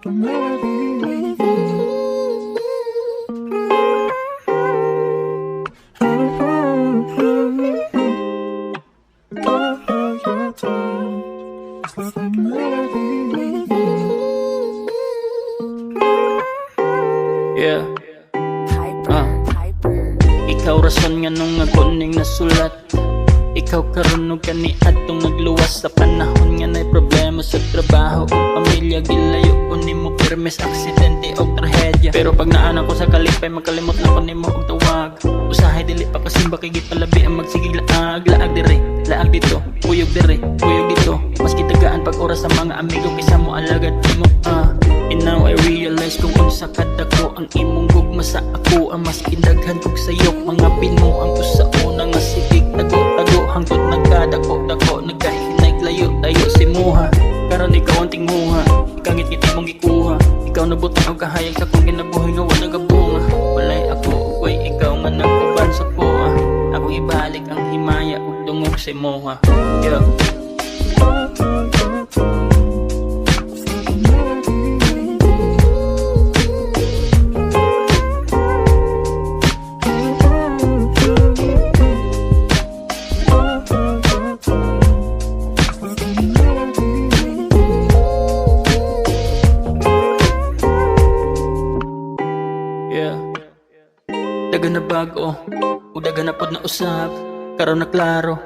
like a melody. Your time is like a melody. Yeah. Hyper. Ikaw rason nga nung akoning nasulat. Ikaw karon og kani atong nagluwas sa panahon nga nay problema sa trabaho o pamilya. Gilayo ko nimo permes aksidente o trahedya. Pero pag naana ko sa kalipay magkalimot na ko nimo og tawag. Usahay dili pa kasimba kay gipalabi ang magsigig laag. Laag dire, laag dito, kuyog dire, kuyog dito. Mas kitagaan pag oras sa mga amigo kaysa mo alagad mo. And now I realize kung unsa kadako ang imong gugma sa ako. Ang mas kindaghan kog sayok mga binuang ko sa una nga sigig tago-tago hangtod nagkadako-dako nagkahinay layo tayo si muha. Karon ikaw ang tinguha, ikangit kiti mong gikuha. Ikaw nabutang og kahayag sa kong ginabuhay nga wala nagabunga. Walay ako ugoy ikaw nga nagkuban sa kuha. Akong ibalik ang himaya ug dungog si muha. Yeah. Daga na bago, o daga na pod na usap. Karon na klaro,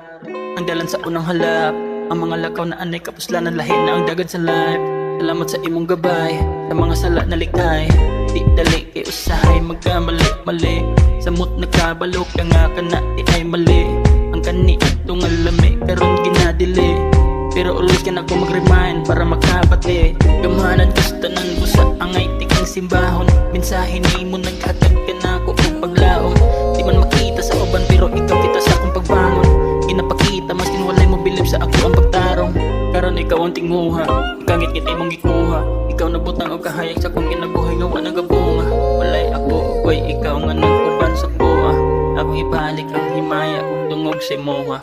ang dalan sa unang halap. Ang mga lakaw na anay kapuslanan lahin na ang dagan sa life. Salamat sa imong gabay, sa mga sala na likay. Di dali kay usahay magkamali-mali. Samot nagkabalo ka nga ka na di ay mali. Ang kani atong alami, karon ginadili. Pero always ka na ko mag-remind para makabati. Gamanan ka sa tanan ko sa angay tikang simbahon. Mensahe ni mo naghatag ka na ko og paglaom. Di man makita sa uban pero ikaw kita sa akong pagbangon. Ginapakita mas kinwalay mo bilib sa ako ang pagtarong. Karon ikaw ang tinguha, ikangit ngiti mong gikuha. Ikaw nabutang og kahayag sa kong ginabuhay nga wala nagabunga. Walay ako ugoy ikaw nga nagkuban sa kuha. Akong ibalik ang himaya ug dungog si moha.